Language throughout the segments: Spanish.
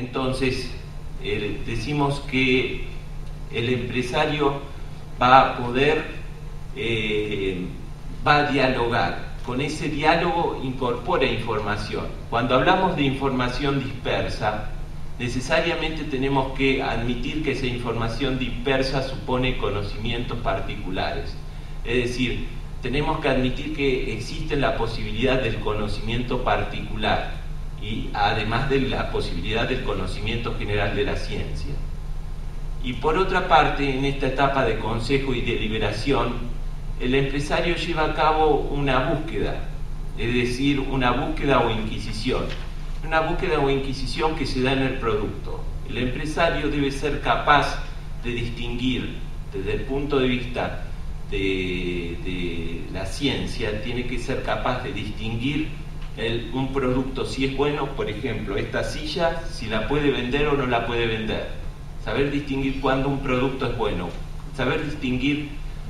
Entonces, decimos que el empresario va a poder, va a dialogar. Con ese diálogo incorpora información. Cuando hablamos de información dispersa, necesariamente tenemos que admitir que esa información dispersa supone conocimientos particulares. Es decir, tenemos que admitir que existe la posibilidad del conocimiento particular y además de la posibilidad del conocimiento general de la ciencia. Y por otra parte, en esta etapa de consejo y deliberación, el empresario lleva a cabo una búsqueda, es decir, una búsqueda o inquisición. Una búsqueda o inquisición que se da en el producto. El empresario debe ser capaz de distinguir, desde el punto de vista de la ciencia, tiene que ser capaz de distinguir un producto si es bueno. Por ejemplo, esta silla, si la puede vender o no la puede vender. Saber distinguir cuándo un producto es bueno. Saber distinguir,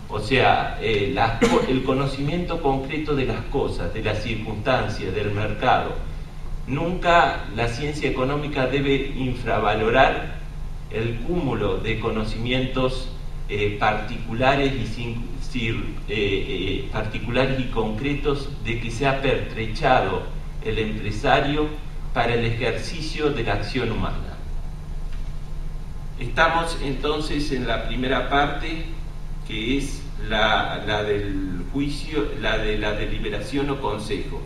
o sea, el conocimiento concreto de las cosas, de las circunstancias, del mercado. Nunca la ciencia económica debe infravalorar el cúmulo de conocimientos particulares y concretos de que se ha pertrechado el empresario para el ejercicio de la acción humana. Estamos entonces en la primera parte, que es la del juicio, la de la deliberación o consejo.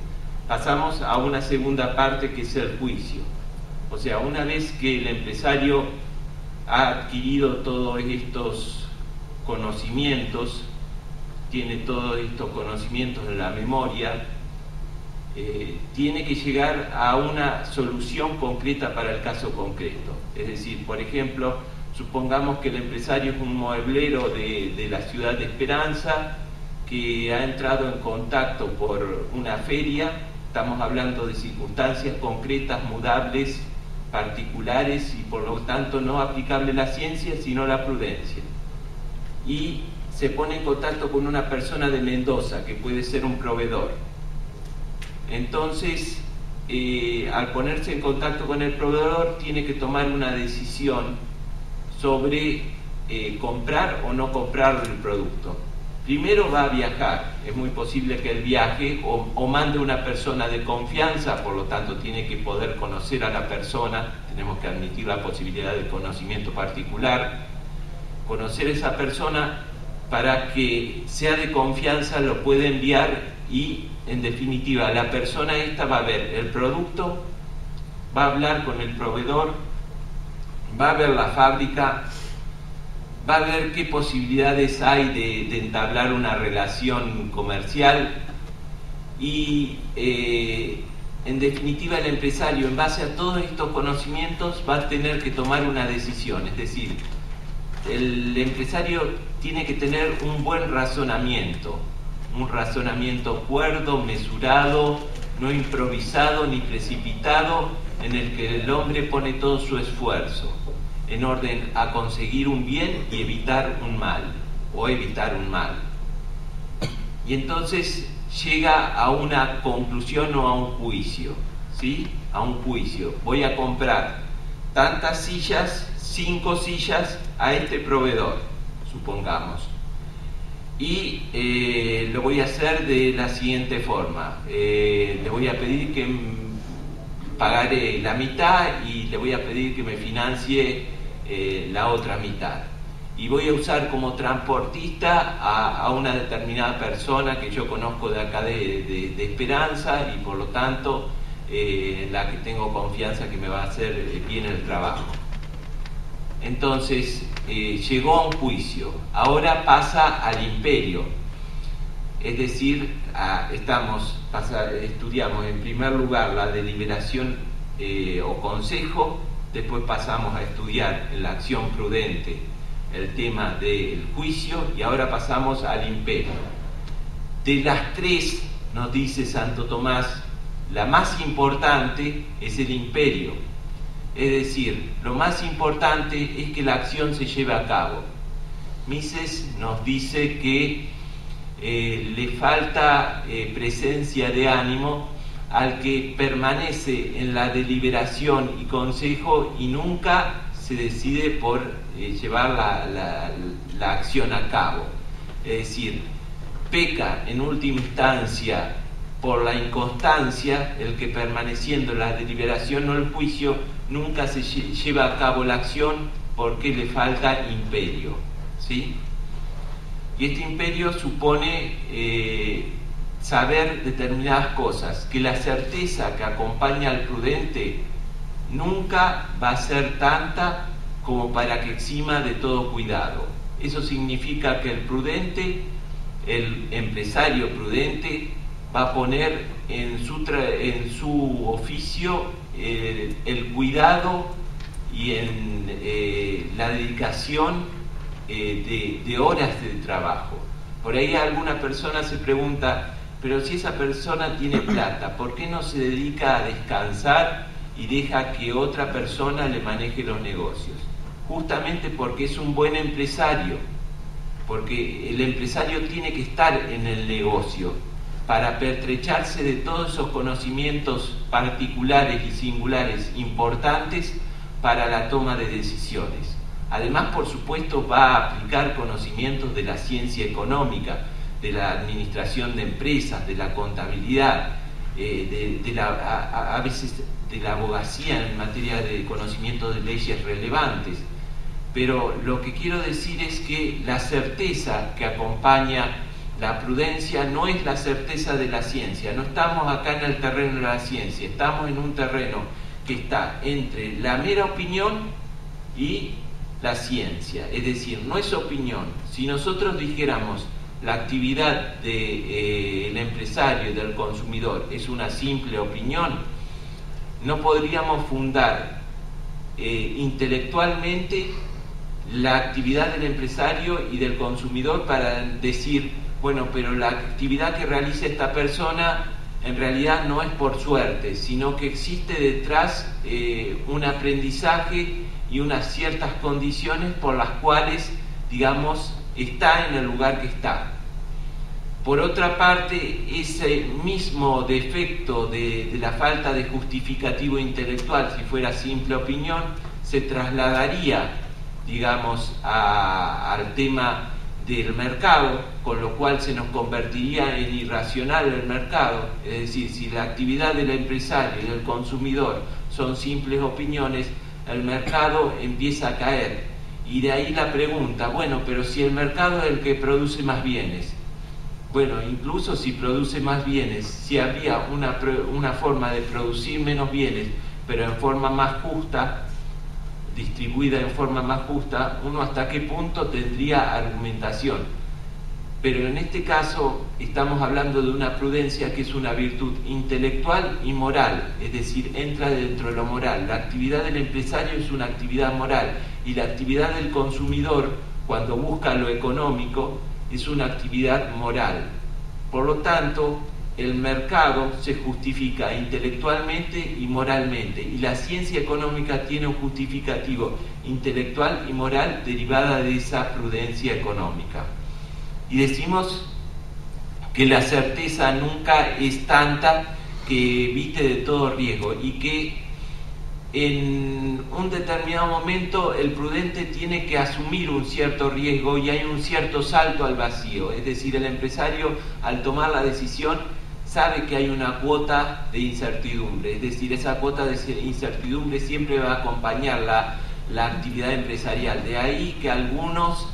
Pasamos a una segunda parte, que es el juicio. O sea, una vez que el empresario ha adquirido todos estos conocimientos, tiene todos estos conocimientos en la memoria, tiene que llegar a una solución concreta para el caso concreto. Es decir, por ejemplo, supongamos que el empresario es un mueblero de la ciudad de Esperanza, que ha entrado en contacto por una feria. Estamos hablando de circunstancias concretas, mudables, particulares y por lo tanto no aplicable la ciencia sino la prudencia. Y se pone en contacto con una persona de Mendoza que puede ser un proveedor. Entonces, al ponerse en contacto con el proveedor, tiene que tomar una decisión sobre comprar o no comprar el producto. Primero va a viajar, es muy posible que él viaje o mande una persona de confianza, por lo tanto tiene que poder conocer a la persona, tenemos que admitir la posibilidad de conocimiento particular, conocer a esa persona para que sea de confianza, lo pueda enviar y en definitiva la persona esta va a ver el producto, va a hablar con el proveedor, va a ver la fábrica, va a ver qué posibilidades hay de entablar una relación comercial y en definitiva el empresario, en base a todos estos conocimientos, va a tener que tomar una decisión. Es decir, el empresario tiene que tener un buen razonamiento, un razonamiento cuerdo, mesurado, no improvisado ni precipitado, en el que el hombre pone todo su esfuerzo en orden a conseguir un bien y evitar un mal, o evitar un mal. Y entonces llega a una conclusión o a un juicio, ¿sí? A un juicio. Voy a comprar tantas sillas, 5 sillas, a este proveedor, supongamos. Y lo voy a hacer de la siguiente forma. Le voy a pedir que pagaré la mitad y le voy a pedir que me financie la otra mitad. Y voy a usar como transportista a una determinada persona que yo conozco de acá de Esperanza y por lo tanto la que tengo confianza que me va a hacer bien el trabajo. Entonces llegó a un juicio, ahora pasa al imperio, es decir, estudiamos en primer lugar la deliberación o consejo, después pasamos a estudiar en la acción prudente el tema del juicio y ahora pasamos al imperio. De las tres, nos dice Santo Tomás, la más importante es el imperio. Es decir, lo más importante es que la acción se lleve a cabo. Mises nos dice que le falta presencia de ánimo al que permanece en la deliberación y consejo y nunca se decide por llevar la acción a cabo. Es decir, peca en última instancia por la inconstancia el que, permaneciendo en la deliberación o el juicio, nunca se lleva a cabo la acción porque le falta imperio, ¿sí? Y este imperio supone saber determinadas cosas, que la certeza que acompaña al prudente nunca va a ser tanta como para que exima de todo cuidado. Eso significa que el prudente, el empresario prudente, va a poner en su oficio el cuidado y en la dedicación de horas de trabajo. Por ahí alguna persona se pregunta, pero si esa persona tiene plata, ¿por qué no se dedica a descansar y deja que otra persona le maneje los negocios? Justamente porque es un buen empresario, porque el empresario tiene que estar en el negocio para pertrecharse de todos esos conocimientos particulares y singulares importantes para la toma de decisiones. Además, por supuesto, va a aplicar conocimientos de la ciencia económica, de la administración de empresas, de la contabilidad, a veces de la abogacía en materia de conocimiento de leyes relevantes. Pero lo que quiero decir es que la certeza que acompaña la prudencia no es la certeza de la ciencia. No estamos acá en el terreno de la ciencia, estamos en un terreno que está entre la mera opinión y la ciencia. Es decir, no es opinión. Si nosotros dijéramos la actividad del empresario y del consumidor es una simple opinión, no podríamos fundar intelectualmente la actividad del empresario y del consumidor para decir, bueno, pero la actividad que realiza esta persona en realidad no es por suerte, sino que existe detrás un aprendizaje y unas ciertas condiciones por las cuales, digamos, está en el lugar que está. Por otra parte, ese mismo defecto de la falta de justificativo intelectual, si fuera simple opinión, se trasladaría, digamos, al tema del mercado, con lo cual se nos convertiría en irracional el mercado. Es decir, si la actividad del empresario y del consumidor son simples opiniones, el mercado empieza a caer. Y de ahí la pregunta, bueno, pero si el mercado es el que produce más bienes, bueno, incluso si produce más bienes, si habría una forma de producir menos bienes, pero en forma más justa, distribuida en forma más justa, uno hasta qué punto tendría argumentación. Pero en este caso estamos hablando de una prudencia que es una virtud intelectual y moral, es decir, entra dentro de lo moral. La actividad del empresario es una actividad moral y la actividad del consumidor, cuando busca lo económico, es una actividad moral. Por lo tanto, el mercado se justifica intelectualmente y moralmente, y la ciencia económica tiene un justificativo intelectual y moral derivada de esa prudencia económica. Y decimos que la certeza nunca es tanta que evite de todo riesgo, y que en un determinado momento el prudente tiene que asumir un cierto riesgo y hay un cierto salto al vacío. Es decir, el empresario, al tomar la decisión, sabe que hay una cuota de incertidumbre, es decir, esa cuota de incertidumbre siempre va a acompañar la actividad empresarial. De ahí que algunos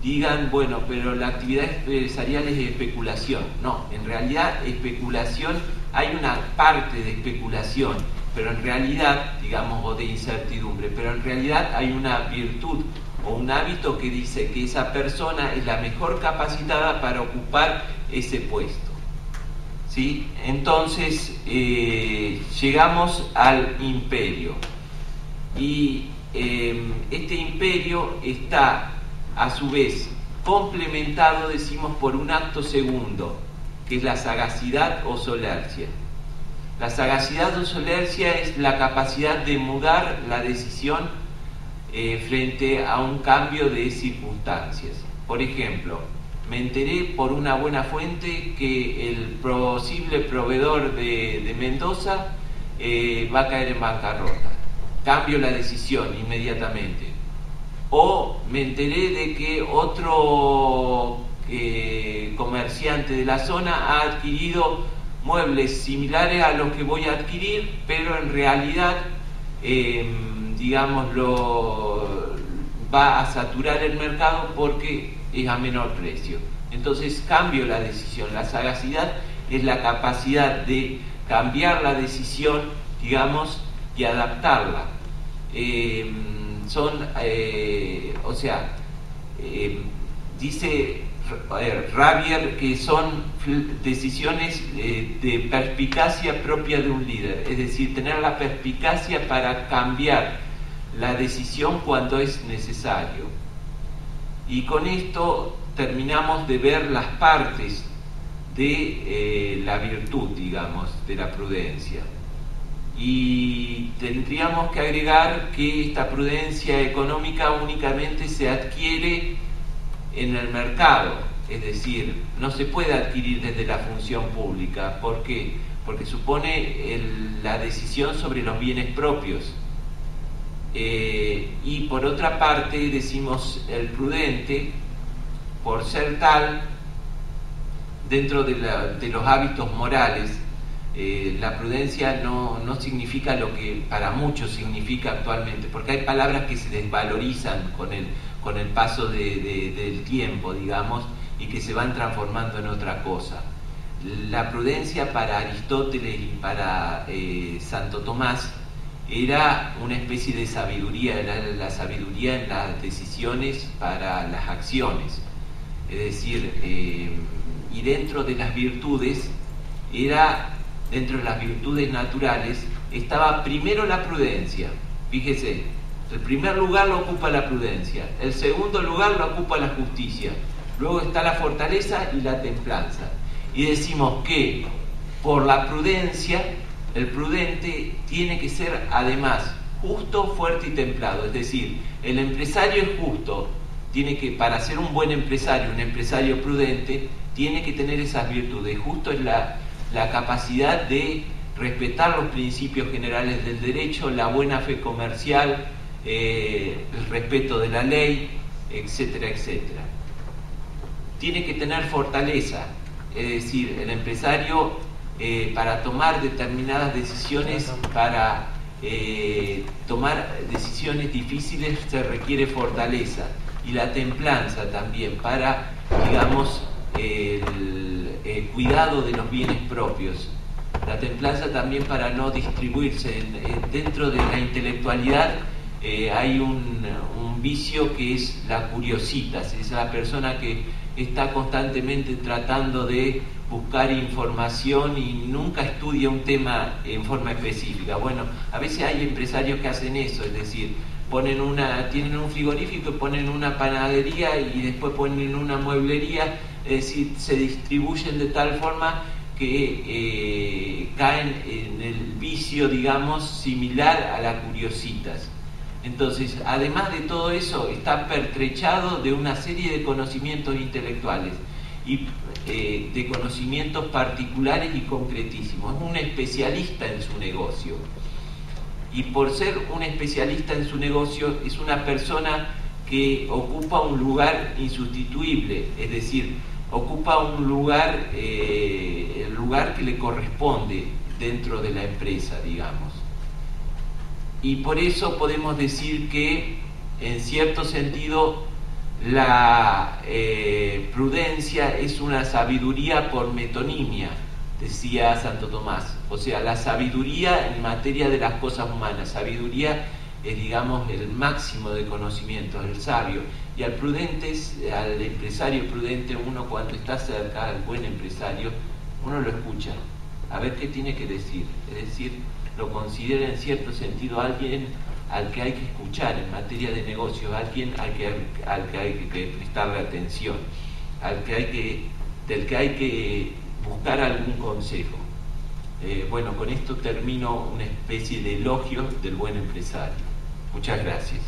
digan, bueno, pero la actividad empresarial es especulación. No, en realidad especulación, hay una parte de especulación, pero en realidad, digamos, o de incertidumbre, pero en realidad hay una virtud o un hábito que dice que esa persona es la mejor capacitada para ocupar ese puesto. ¿Sí? Entonces llegamos al imperio, y este imperio está a su vez complementado, decimos, por un acto segundo, que es la sagacidad o solercia. La sagacidad o solercia es la capacidad de mudar la decisión frente a un cambio de circunstancias. Por ejemplo, me enteré por una buena fuente que el posible proveedor de Mendoza va a caer en bancarrota. Cambio la decisión inmediatamente. O me enteré de que otro comerciante de la zona ha adquirido muebles similares a los que voy a adquirir, pero en realidad, va a saturar el mercado porque es a menor precio. Entonces cambio la decisión. La sagacidad es la capacidad de cambiar la decisión, digamos, y adaptarla. Dice Rabier que son decisiones de perspicacia propia de un líder, es decir, tener la perspicacia para cambiar la decisión cuando es necesario. Y con esto terminamos de ver las partes de la virtud, digamos, de la prudencia. Y tendríamos que agregar que esta prudencia económica únicamente se adquiere en el mercado, es decir, no se puede adquirir desde la función pública. ¿Por qué? Porque supone la decisión sobre los bienes propios. Y por otra parte decimos el prudente, por ser tal, dentro de los hábitos morales, la prudencia no significa lo que para muchos significa actualmente, porque hay palabras que se desvalorizan con el paso del tiempo, digamos, y que se van transformando en otra cosa. La prudencia para Aristóteles y para Santo Tomás era una especie de sabiduría, era la sabiduría en las decisiones para las acciones. Es decir, y dentro de las virtudes, dentro de las virtudes naturales, estaba primero la prudencia. Fíjese, el primer lugar lo ocupa la prudencia, el segundo lugar lo ocupa la justicia, luego está la fortaleza y la templanza. Y decimos que por la prudencia, el prudente tiene que ser además justo, fuerte y templado. Es decir, el empresario es justo, para ser un buen empresario, un empresario prudente, tiene que tener esas virtudes. Justo es la capacidad de respetar los principios generales del derecho, la buena fe comercial, el respeto de la ley, etcétera, etcétera. Tiene que tener fortaleza, es decir, el empresario para tomar determinadas decisiones, para tomar decisiones difíciles se requiere fortaleza, y la templanza también para, digamos, el cuidado de los bienes propios. La templanza también para no distribuirse. Dentro de la intelectualidad hay un vicio que es la curiositas, es la persona que está constantemente tratando de buscar información y nunca estudia un tema en forma específica. Bueno, a veces hay empresarios que hacen eso, es decir, tienen un frigorífico y ponen una panadería y después ponen una mueblería, es decir, se distribuyen de tal forma que caen en el vicio, digamos, similar a la curiositas. Entonces, además de todo eso, está pertrechado de una serie de conocimientos intelectuales y de conocimientos particulares y concretísimos. Es un especialista en su negocio. Y por ser un especialista en su negocio, es una persona que ocupa un lugar insustituible, es decir, ocupa un lugar, el lugar que le corresponde dentro de la empresa, digamos. Y por eso podemos decir que, en cierto sentido, la prudencia es una sabiduría por metonimia, decía Santo Tomás. O sea, la sabiduría en materia de las cosas humanas. Sabiduría es, digamos, el máximo de conocimiento, el sabio. Y al empresario prudente, uno cuando está cerca al buen empresario, uno lo escucha, a ver qué tiene que decir. Es decir, lo considera en cierto sentido alguien al que hay que escuchar en materia de negocios, alguien al que hay que prestarle atención, del que hay que buscar algún consejo. Bueno, con esto termino una especie de elogio del buen empresario. Muchas gracias.